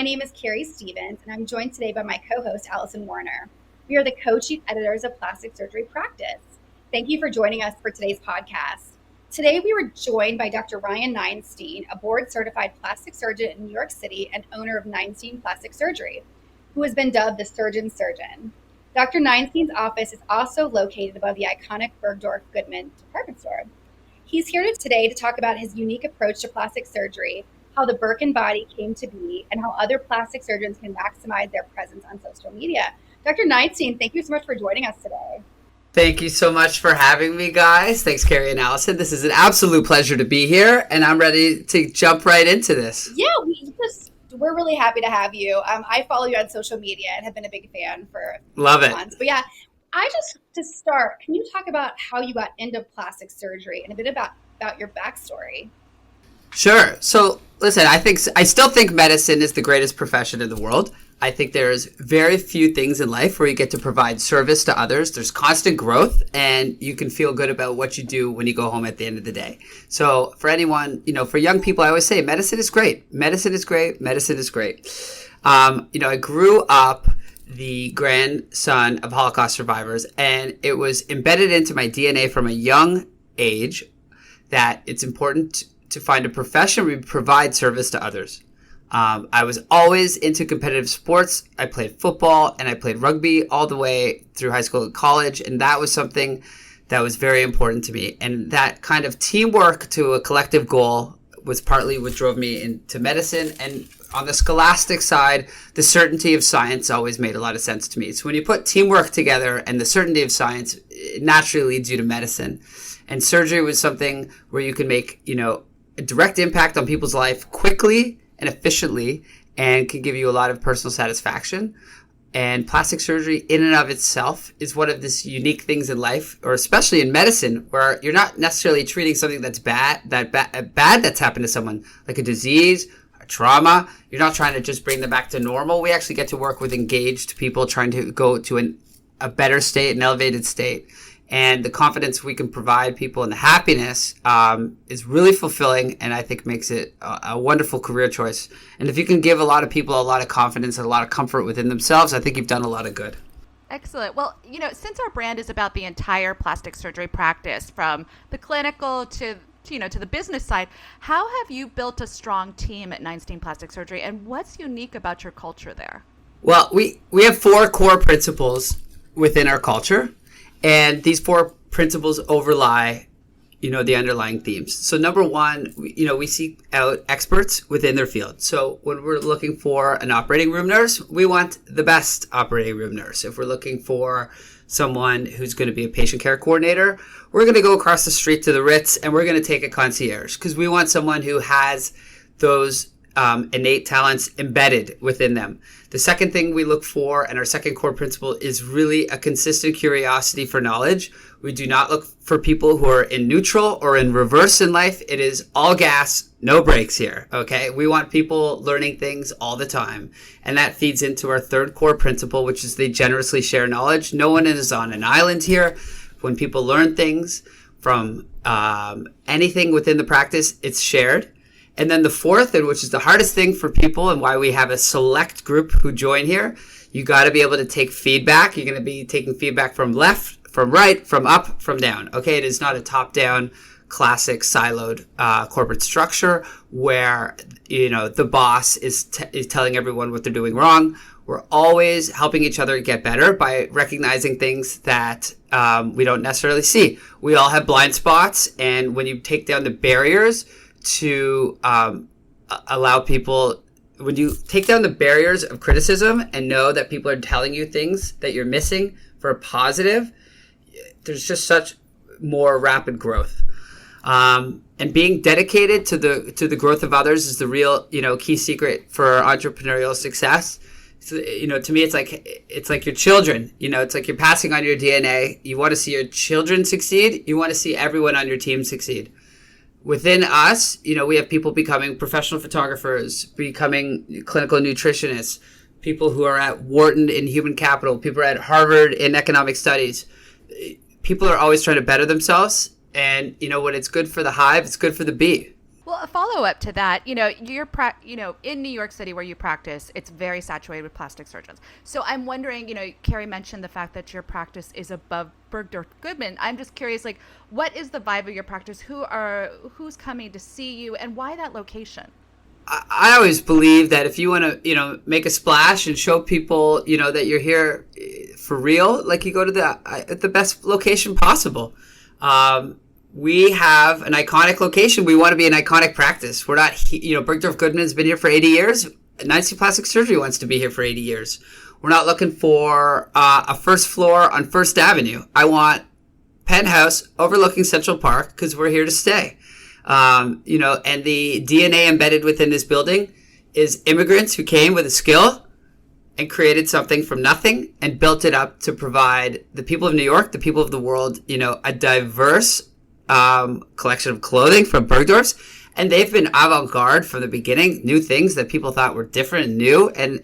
name is Keri Stevens, and I'm joined today by my co-host, Alison Werner. We are the co-chief editors of Plastic Surgery Practice. Thank you for joining us for today's podcast. Today, we were joined by Dr. Ryan Neinstein, a board-certified plastic surgeon in New York City and owner of Neinstein Plastic Surgery, who has been dubbed the surgeon's surgeon. Dr. Neinstein's office is also located above the iconic Bergdorf Goodman department store. He's here today to talk about his unique approach to plastic surgery, how the Birkin Body came to be, and how other plastic surgeons can maximize their presence on social media. Dr. Neinstein, thank you so much for joining us today. Thank you so much for having me, guys. Thanks, Keri and Alison. This is an absolute pleasure to be here, and I'm ready to jump right into this. Yeah, we're really happy to have you. I follow you on social media and have been a big fan for months. But yeah, to start, can you talk about how you got into plastic surgery and a bit about your backstory? Sure. So listen, I still think medicine is the greatest profession in the world. I think there's very few things in life where you get to provide service to others. There's constant growth, and you can feel good about what you do when you go home at the end of the day. So for anyone, for young people, I always say medicine is great. Medicine is great. Medicine is great. I grew up the grandson of Holocaust survivors, and it was embedded into my DNA from a young age that it's important to find a profession where we provide service to others. I was always into competitive sports. I played football and I played rugby all the way through high school and college. And that was something that was very important to me. And that kind of teamwork to a collective goal was partly what drove me into medicine. And on the scholastic side, the certainty of science always made a lot of sense to me. So when you put teamwork together and the certainty of science, it naturally leads you to medicine. And surgery was something where you can make, a direct impact on people's life quickly and efficiently, and can give you a lot of personal satisfaction. And plastic surgery in and of itself is one of these unique things in life, or especially in medicine, where you're not necessarily treating something that's bad that's happened to someone, like a disease, a trauma. You're not trying to just bring them back to normal. We actually get to work with engaged people trying to go to a better state, an elevated state. And the confidence we can provide people and the happiness is really fulfilling, and I think makes it a wonderful career choice. And if you can give a lot of people a lot of confidence and a lot of comfort within themselves, I think you've done a lot of good. Excellent. Well, since our brand is about the entire plastic surgery practice, from the clinical to the business side, how have you built a strong team at Neinstein Plastic Surgery, and what's unique about your culture there? Well, we have 4 core principles within our culture. And these 4 principles overlie, the underlying themes. So number 1, we seek out experts within their field. So when we're looking for an operating room nurse, we want the best operating room nurse. If we're looking for someone who's going to be a patient care coordinator, we're going to go across the street to the Ritz and we're going to take a concierge, because we want someone who has those innate talents embedded within them. The second thing we look for, and our second core principle, is really a consistent curiosity for knowledge. We do not look for people who are in neutral or in reverse in life. It is all gas, no brakes here, okay? We want people learning things all the time. And that feeds into our third core principle, which is they generously share knowledge. No one is on an island here. When people learn things from anything within the practice, it's shared. And then the fourth, and which is the hardest thing for people and why we have a select group who join here, you got to be able to take feedback. You're going to be taking feedback from left, from right, from up, from down. Okay, it is not a top-down, classic, siloed corporate structure where, the boss is telling everyone what they're doing wrong. We're always helping each other get better by recognizing things that we don't necessarily see. We all have blind spots, and when you take down the barriers to allow people, when you take down the barriers of criticism and know that people are telling you things that you're missing for a positive, there's just such more rapid growth. And being dedicated to the growth of others is the real, key secret for entrepreneurial success. So, to me, it's like your children. It's like you're passing on your DNA. You want to see your children succeed. You want to see everyone on your team succeed. Within us, we have people becoming professional photographers, becoming clinical nutritionists, people who are at Wharton in human capital, people are at Harvard in economic studies. People are always trying to better themselves. And, when it's good for the hive, it's good for the bee. Well, a follow up to that, in New York City where you practice, it's very saturated with plastic surgeons. So I'm wondering, Keri mentioned the fact that your practice is above Bergdorf Goodman. I'm just curious, like, what is the vibe of your practice? Who's coming to see you, and why that location? I always believe that if you want to, make a splash and show people, that you're here for real, like you go to the best location possible. We have an iconic location. We want to be an iconic practice. We're not, Bergdorf Goodman's been here for 80 years. Neinstein Plastic Surgery wants to be here for 80 years. We're not looking for a first floor on First Avenue. I want penthouse overlooking Central Park because we're here to stay. And the DNA embedded within this building is immigrants who came with a skill and created something from nothing and built it up to provide the people of New York, the people of the world, a diverse collection of clothing from Bergdorf's. And they've been avant-garde from the beginning, new things that people thought were different and new, and,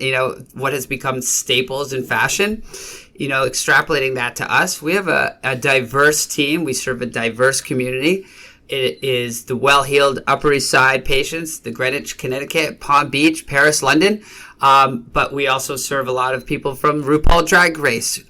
what has become staples in fashion, extrapolating that to us. We have a diverse team. We serve a diverse community. It is the well-heeled Upper East Side patients, the Greenwich, Connecticut, Palm Beach, Paris, London. But we also serve a lot of people from RuPaul Drag Race.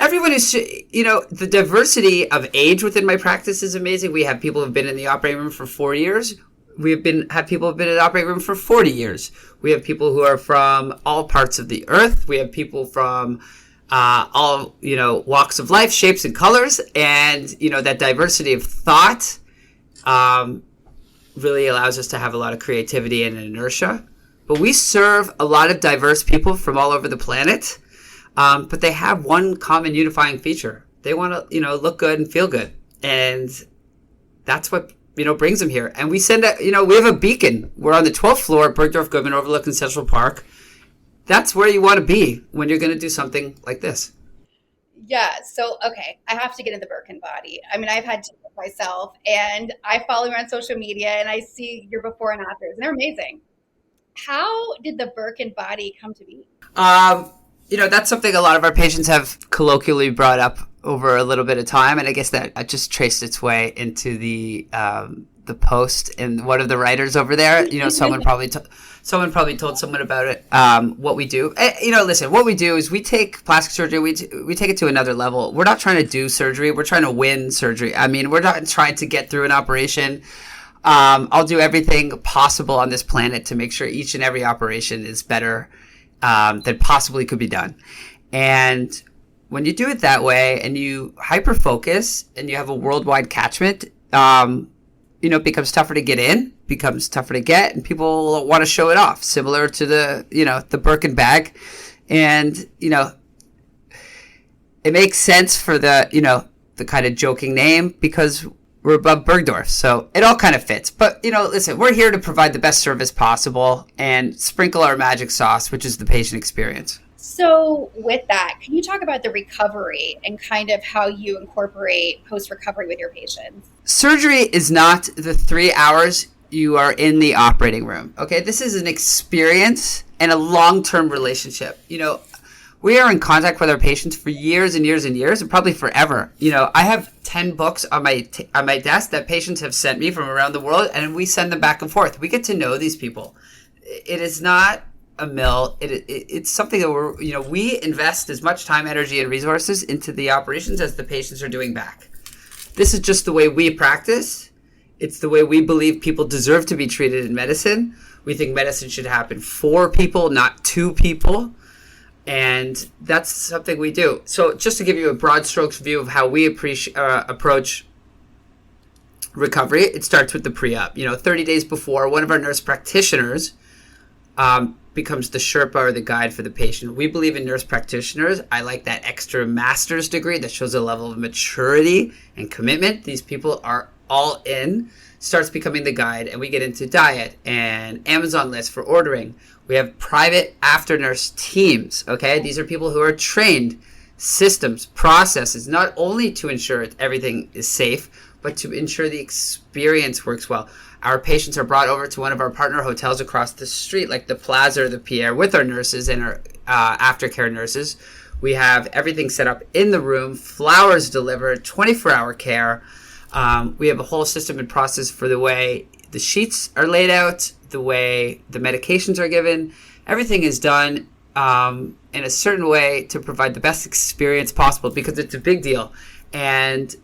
Everyone is, the diversity of age within my practice is amazing. We have people who've been in the operating room for 4 years. We have people who've been in the operating room for 40 years. We have people who are from all parts of the earth. We have people from all, walks of life, shapes and colors. And, that diversity of thought really allows us to have a lot of creativity and inertia. But we serve a lot of diverse people from all over the planet. But they have one common unifying feature. They want to, look good and feel good. And that's what, brings them here. And we send we have a beacon. We're on the 12th floor at Bergdorf Goodman overlooking Central Park. That's where you want to be when you're going to do something like this. Yeah. So, okay. I have to get into the Birkin Body. I mean, I've had to myself, and I follow you on social media, and I see your before and afters, and they're amazing. How did the Birkin Body come to be? That's something a lot of our patients have colloquially brought up over a little bit of time, and I guess that just traced its way into the post. And one of the writers over there, someone probably told someone about it. What we do, listen, what we do is we take plastic surgery, we take it to another level. We're not trying to do surgery; we're trying to win surgery. I mean, we're not trying to get through an operation. I'll do everything possible on this planet to make sure each and every operation is better that possibly could be done. And when you do it that way and you hyper focus and you have a worldwide catchment, it becomes tougher to get in, becomes tougher to get, and people want to show it off, similar to the Birkin bag. And, it makes sense for the kind of joking name because we're above Bergdorf. So it all kind of fits. But, listen, we're here to provide the best service possible and sprinkle our magic sauce, which is the patient experience. So with that, can you talk about the recovery and kind of how you incorporate post-recovery with your patients? Surgery is not the 3 hours you are in the operating room. Okay, this is an experience and a long-term relationship. We are in contact with our patients for years and years and years, and probably forever. I have 10 books on my desk that patients have sent me from around the world, and we send them back and forth. We get to know these people. It is not a mill. It's something that we invest as much time, energy, and resources into the operations as the patients are doing back. This is just the way we practice. It's the way we believe people deserve to be treated in medicine. We think medicine should happen for people, not to people. And that's something we do. So just to give you a broad strokes view of how we approach recovery, it starts with the pre-op. 30 days before, one of our nurse practitioners becomes the Sherpa or the guide for the patient. We believe in nurse practitioners. I like that extra master's degree that shows a level of maturity and commitment. These people are all in, starts becoming the guide, and we get into diet and Amazon lists for ordering. We have private after nurse teams, okay? These are people who are trained, systems, processes, not only to ensure everything is safe, but to ensure the experience works well. Our patients are brought over to one of our partner hotels across the street, like the Plaza or the Pierre, with our nurses and our aftercare nurses. We have everything set up in the room, flowers delivered, 24-hour care. We have a whole system and process for the way the sheets are laid out, the way the medications are given. Everything is done in a certain way to provide the best experience possible because it's a big deal. And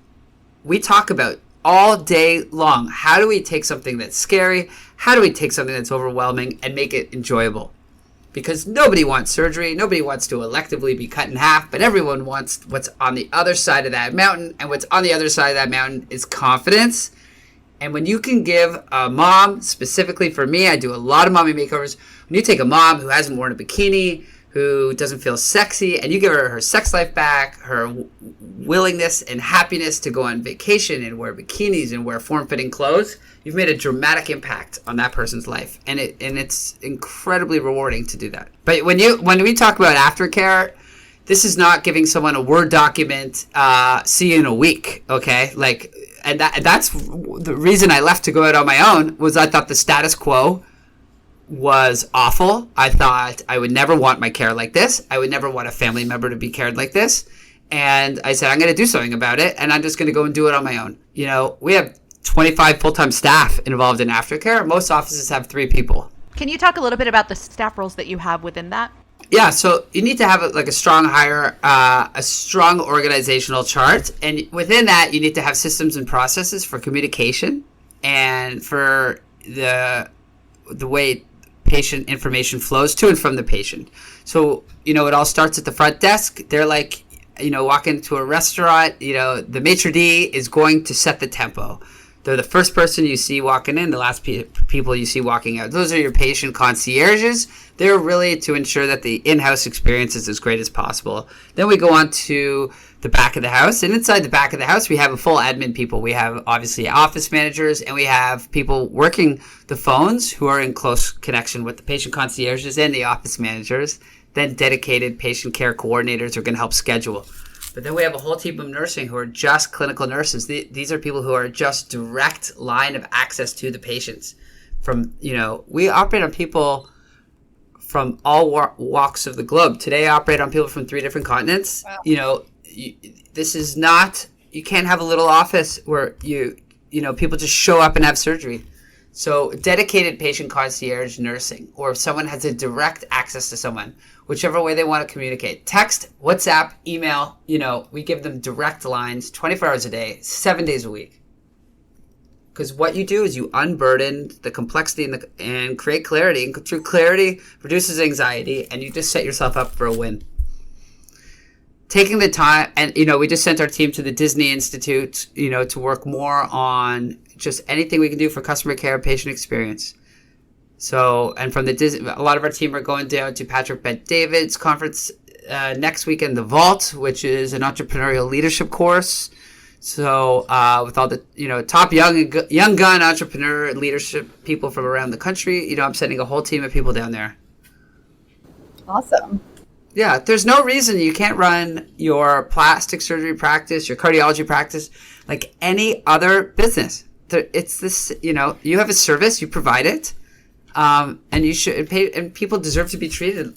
we talk about all day long, how do we take something that's scary? How do we take something that's overwhelming and make it enjoyable? Because nobody wants surgery. Nobody wants to electively be cut in half, but everyone wants what's on the other side of that mountain. And what's on the other side of that mountain is confidence. And when you can give a mom, specifically for me, I do a lot of mommy makeovers. When you take a mom who hasn't worn a bikini, who doesn't feel sexy, and you give her sex life back, her willingness and happiness to go on vacation and wear bikinis and wear form-fitting clothes, you've made a dramatic impact on that person's life. And it's incredibly rewarding to do that. But when we talk about aftercare, this is not giving someone a Word document, see you in a week, okay? And that's the reason I left to go out on my own, was I thought the status quo was awful. I thought I would never want my care like this. I would never want a family member to be cared like this. And I said, I'm going to do something about it, and I'm just going to go and do it on my own. We have 25 full-time staff involved in aftercare. Most offices have 3 people. Can you talk a little bit about the staff roles that you have within that? Yeah, so you need to have a strong hire, a strong organizational chart. And within that, you need to have systems and processes for communication and for the way patient information flows to and from the patient. So, it all starts at the front desk. They're like, walk into a restaurant, the maitre d' is going to set the tempo. They're the first person you see walking in, the last people you see walking out. Those are your patient concierges. They're really to ensure that the in-house experience is as great as possible. Then we go on to the back of the house. And inside the back of the house, we have a full admin people. We have, obviously, office managers, and we have people working the phones who are in close connection with the patient concierges and the office managers. Then dedicated patient care coordinators are going to help schedule. But then we have a whole team of nursing who are just clinical nurses. These are people who are just direct line of access to the patients. We operate on people from all walks of the globe. Today, I operate on people from 3 different continents. Wow. This is not, you can't have a little office where people just show up and have surgery. So dedicated patient concierge nursing, or if someone has a direct access to someone, whichever way they want to communicate. Text, WhatsApp, email, we give them direct lines 24 hours a day, 7 days a week. Because what you do is you unburden the complexity and create clarity. And through clarity, reduces anxiety, and you just set yourself up for a win. Taking the time, and, we just sent our team to the Disney Institute, to work more on just anything we can do for customer care, patient experience. So, and from the Disney, a lot of our team are going down to Patrick Bet-David's conference next weekend, The Vault, which is an entrepreneurial leadership course. So, with all the, top young gun entrepreneur leadership people from around the country, I'm sending a whole team of people down there. Awesome. Yeah, there's no reason you can't run your plastic surgery practice, your cardiology practice, like any other business. It's this, you have a service, you provide it, and you should pay, and people deserve to be treated,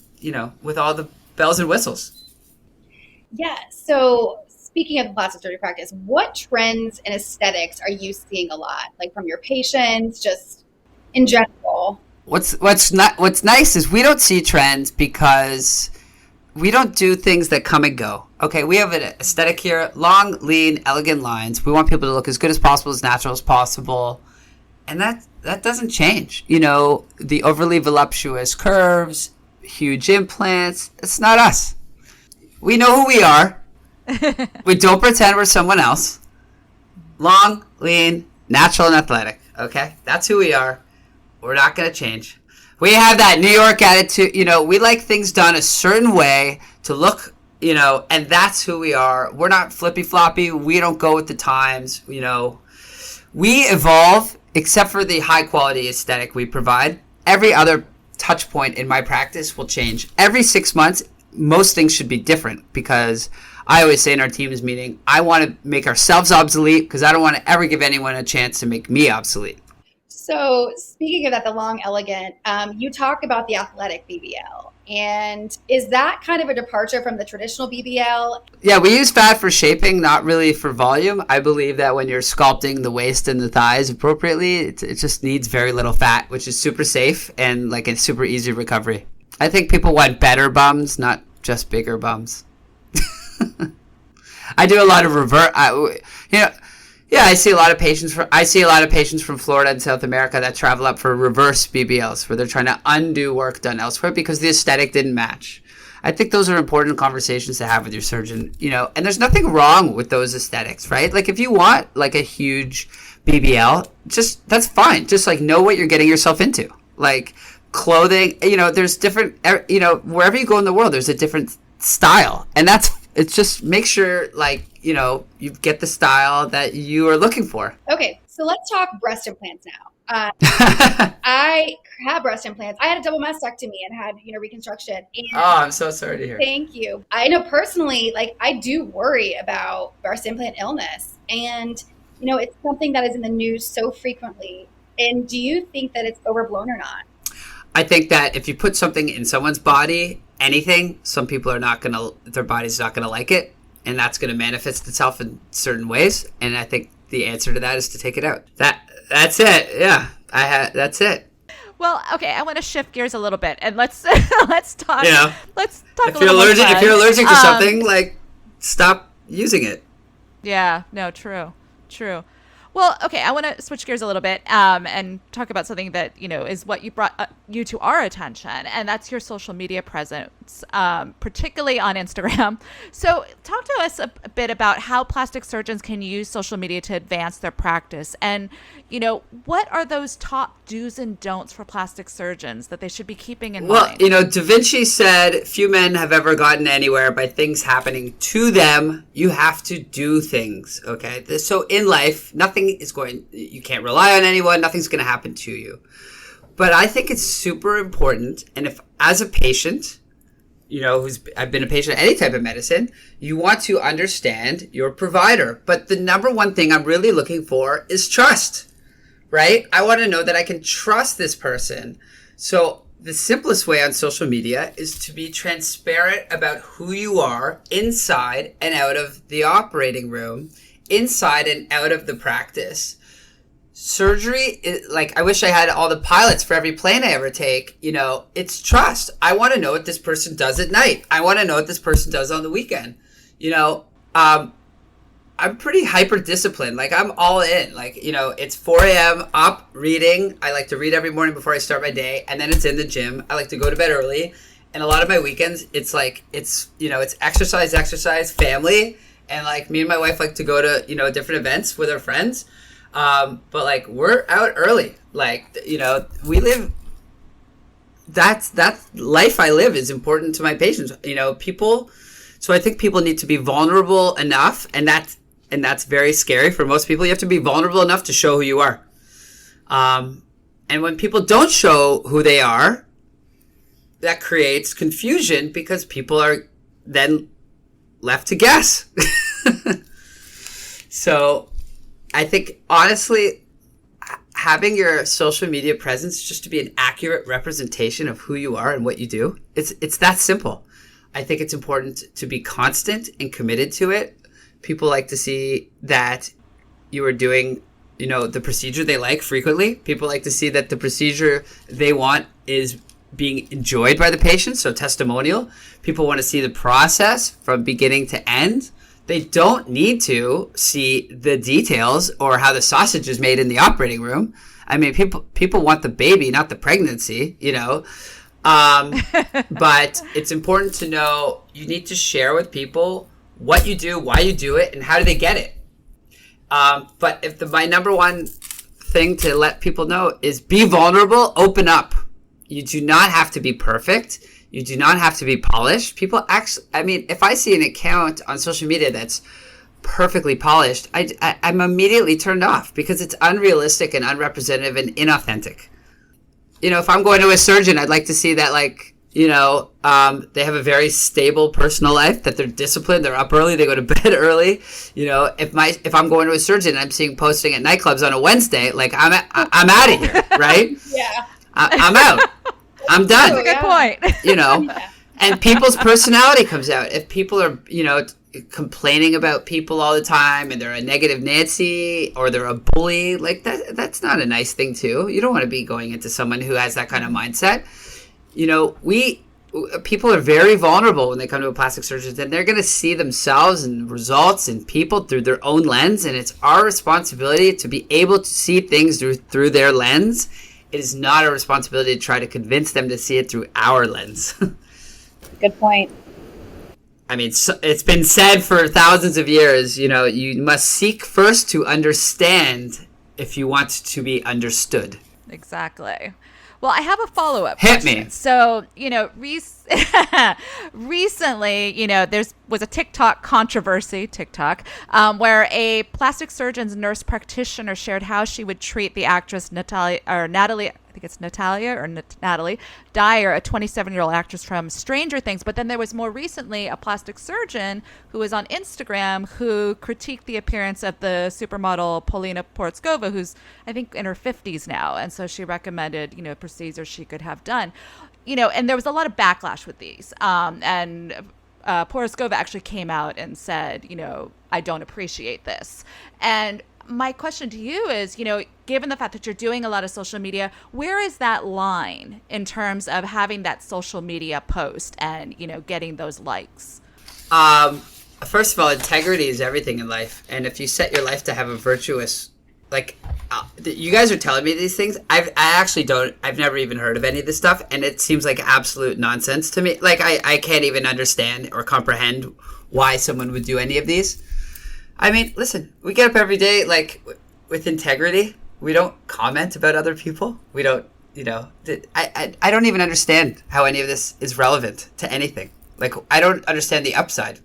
with all the bells and whistles. Yeah. So speaking of the plastic surgery practice, what trends and aesthetics are you seeing a lot, like from your patients, just in general? What's nice is we don't see trends because we don't do things that come and go. Okay, we have an aesthetic here, long, lean, elegant lines. We want people to look as good as possible, as natural as possible. And that doesn't change. The overly voluptuous curves, huge implants, it's not us. We know who we are. We don't pretend we're someone else. Long, lean, natural, and athletic. Okay, that's who we are. We're not going to change. We have that New York attitude. We like things done a certain way to look, and that's who we are. We're not flippy floppy. We don't go with the times. We evolve, except for the high quality aesthetic we provide. Every other touch point in my practice will change. Every 6 months, most things should be different, because I always say in our teams meeting, I want to make ourselves obsolete because I don't want to ever give anyone a chance to make me obsolete. So speaking of that, the long, elegant, you talk about the athletic BBL. And is that kind of a departure from the traditional BBL? Yeah, we use fat for shaping, not really for volume. I believe that when you're sculpting the waist and the thighs appropriately, it just needs very little fat, which is super safe and like a super easy recovery. I think people want better bums, not just bigger bums. I do a lot of I see a lot of patients from Florida and South America that travel up for reverse BBLs, where they're trying to undo work done elsewhere because the aesthetic didn't match. I think those are important conversations to have with your surgeon, and there's nothing wrong with those aesthetics, right? Like if you want like a huge BBL, that's fine. Just like know what you're getting yourself into. Like clothing, there's different, wherever you go in the world, there's a different style, and it's just make sure you get the style that you are looking for. Okay, so let's talk breast implants now. I have breast implants. I had a double mastectomy and had reconstruction. And I'm so sorry to hear. Thank you. I know personally, I do worry about breast implant illness, and it's something that is in the news so frequently. And do you think that it's overblown or not? I think that if you put something in someone's body, anything, some people their body's not gonna like it, and that's gonna manifest itself in certain ways. And I think the answer to that is to take it out. That's it. Yeah, that's it. Well, okay, I want to shift gears a little bit, and let's talk. Let's talk. If you're allergic to something, stop using it. Yeah. No. True. Well, okay, I want to switch gears a little bit and talk about something that, is what you brought you to our attention, and that's your social media presence, particularly on Instagram. So talk to us a bit about how plastic surgeons can use social media to advance their practice, and, what are those top do's and don'ts for plastic surgeons that they should be keeping in mind? Well, Da Vinci said, few men have ever gotten anywhere by things happening to them. You have to do things, okay? So in life, you can't rely on anyone, nothing's going to happen to you. But I think it's super important, and if as a patient, I've been a patient of any type of medicine, you want to understand your provider. But the number one thing I'm really looking for is trust, right? I want to know that I can trust this person. So the simplest way on social media is to be transparent about who you are inside and out of the operating room, inside and out of the practice. Surgery, I wish I had all the pilots for every plane I ever take. It's trust. I want to know what this person does at night. I want to know what this person does on the weekend. I'm pretty hyper disciplined. I'm all in. It's 4 a.m. up reading. I like to read every morning before I start my day, and then it's in the gym. I like to go to bed early, and a lot of my weekends, it's exercise, family. And me and my wife like to go to, different events with our friends. But we're out early. We live, that life I live is important to my patients. So I think people need to be vulnerable enough, and that's very scary for most people. You have to be vulnerable enough to show who you are. And when people don't show who they are, that creates confusion because people are then left to guess. So I think, honestly, having your social media presence just to be an accurate representation of who you are and what you do, it's that simple. I think it's important to be constant and committed to it. People like to see that you are doing, the procedure they like frequently. People like to see that the procedure they want is being enjoyed by the patient, so testimonial. People want to see the process from beginning to end. They don't need to see the details or how the sausage is made in the operating room. I mean, people want the baby, not the pregnancy, But it's important to know you need to share with people what you do, why you do it, and how do they get it. But my number one thing to let people know is be vulnerable, open up. You do not have to be perfect. You do not have to be polished. People actually, if I see an account on social media that's perfectly polished, I'm immediately turned off because it's unrealistic and unrepresentative and inauthentic. If I'm going to a surgeon, I'd like to see that They have a very stable personal life, that they're disciplined, they're up early, they go to bed early. If I'm going to a surgeon and I'm seeing posting at nightclubs on a Wednesday, like I'm out of here, right? Yeah. I'm out. I'm done. That's a good point. Yeah. And people's personality comes out. If people are, complaining about people all the time and they're a negative Nancy or they're a bully, like that's not a nice thing too. You don't want to be going into someone who has that kind of mindset. People are very vulnerable when they come to a plastic surgeon, and they're going to see themselves and results and people through their own lens. And it's our responsibility to be able to see things through their lens. It is not a responsibility to try to convince them to see it through our lens. Good point. I mean, it's been said for thousands of years, you must seek first to understand if you want to be understood. Exactly. Well, I have a follow-up Hit question. me. So, recently, there was a TikTok controversy, where a plastic surgeon's nurse practitioner shared how she would treat the actress Natalie Dyer, a 27-year-old actress from Stranger Things. But then there was more recently a plastic surgeon who was on Instagram who critiqued the appearance of the supermodel Polina Porskova, who's, I think, in her 50s now. And so she recommended, procedures she could have done. And there was a lot of backlash with these. And Porskova actually came out and said, I don't appreciate this. And my question to you is, given the fact that you're doing a lot of social media, where is that line in terms of having that social media post and, getting those likes? First of all, integrity is everything in life. And if you set your life to have a virtuous, you guys are telling me these things. I've never even heard of any of this stuff. And it seems like absolute nonsense to me. I can't even understand or comprehend why someone would do any of these. I mean, listen, we get up every day, with integrity. We don't comment about other people. We don't, I don't even understand how any of this is relevant to anything. I don't understand the upside.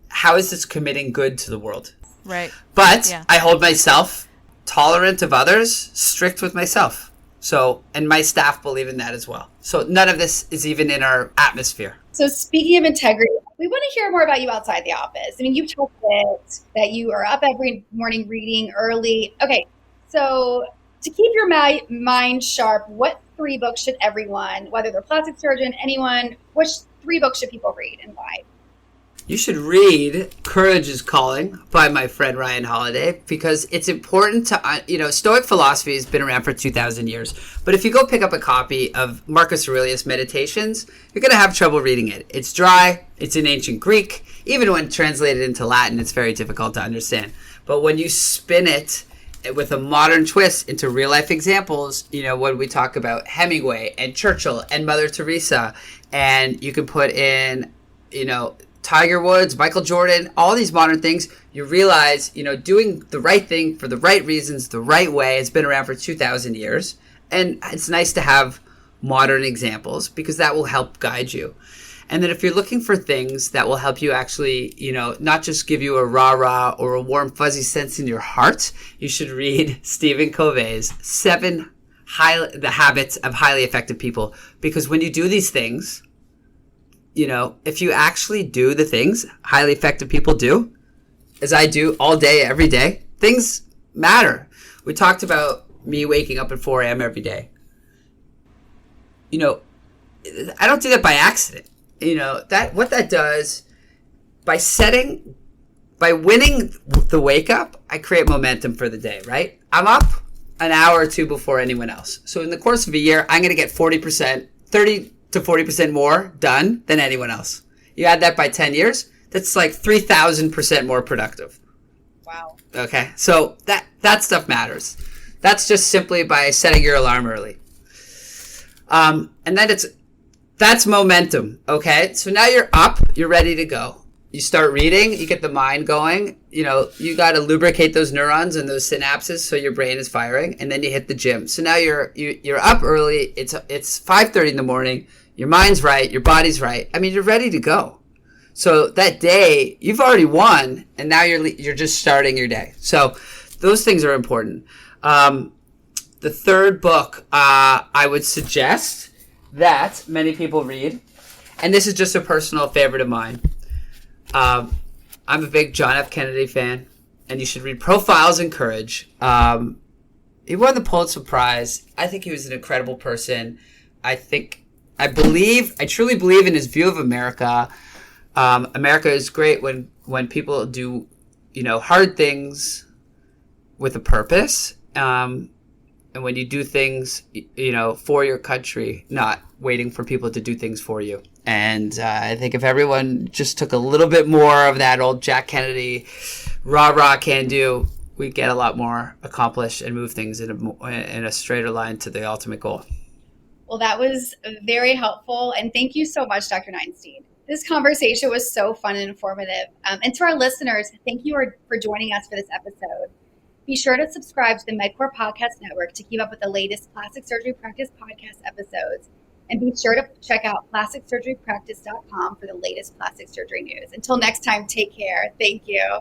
How is this committing good to the world? Right. But yeah. I hold myself tolerant of others, strict with myself. So, and my staff believe in that as well. So none of this is even in our atmosphere. So speaking of integrity, we want to hear more about you outside the office. I mean, you've told us that you are up every morning reading early. Okay, so to keep your mind sharp, what 3 books should everyone, whether they're plastic surgeon, anyone, which 3 books should people read and why? You should read Courage is Calling by my friend Ryan Holiday, because it's important to, Stoic philosophy has been around for 2,000 years. But if you go pick up a copy of Marcus Aurelius' Meditations, you're going to have trouble reading it. It's dry. It's in ancient Greek. Even when translated into Latin, it's very difficult to understand. But when you spin it with a modern twist into real life examples, when we talk about Hemingway and Churchill and Mother Teresa, and you can put in, Tiger Woods, Michael Jordan, all these modern things, you realize, doing the right thing for the right reasons, the right way, has been around for 2,000 years. And it's nice to have modern examples because that will help guide you. And then if you're looking for things that will help you actually, not just give you a rah-rah or a warm, fuzzy sense in your heart, you should read Stephen Covey's The Habits of Highly Effective People. Because when you do these things, if you actually do the things highly effective people do, as I do all day, every day, things matter. We talked about me waking up at 4 a.m. every day. I don't do that by accident. What that does, by winning the wake up, I create momentum for the day, right? I'm up an hour or two before anyone else. So in the course of a year, I'm going to get 30% to 40% more done than anyone else. You add that by 10 years, that's like 3,000% more productive. Wow. Okay. So that stuff matters. That's just simply by setting your alarm early. And then that's momentum. Okay. So now you're up, you're ready to go. You start reading, you get the mind going, you got to lubricate those neurons and those synapses so your brain is firing, and then you hit the gym. So now you're up early. It's 5:30 in the morning. Your mind's right. Your body's right. I mean, you're ready to go. So that day, you've already won, and now you're just starting your day. So those things are important. The third book I would suggest that many people read, and this is just a personal favorite of mine. I'm a big John F. Kennedy fan, and you should read Profiles in Courage. He won the Pulitzer Prize. I think he was an incredible person. I truly believe in his view of America. America is great when people do, hard things with a purpose. And when you do things, for your country, not waiting for people to do things for you. And I think if everyone just took a little bit more of that old Jack Kennedy, rah, can do, we get a lot more accomplished and move things in a straighter line to the ultimate goal. Well, that was very helpful. And thank you so much, Dr. Neinstein. This conversation was so fun and informative. And to our listeners, thank you for joining us for this episode. Be sure to subscribe to the MedCore Podcast Network to keep up with the latest Plastic Surgery Practice podcast episodes. And be sure to check out plasticsurgerypractice.com for the latest plastic surgery news. Until next time, take care. Thank you.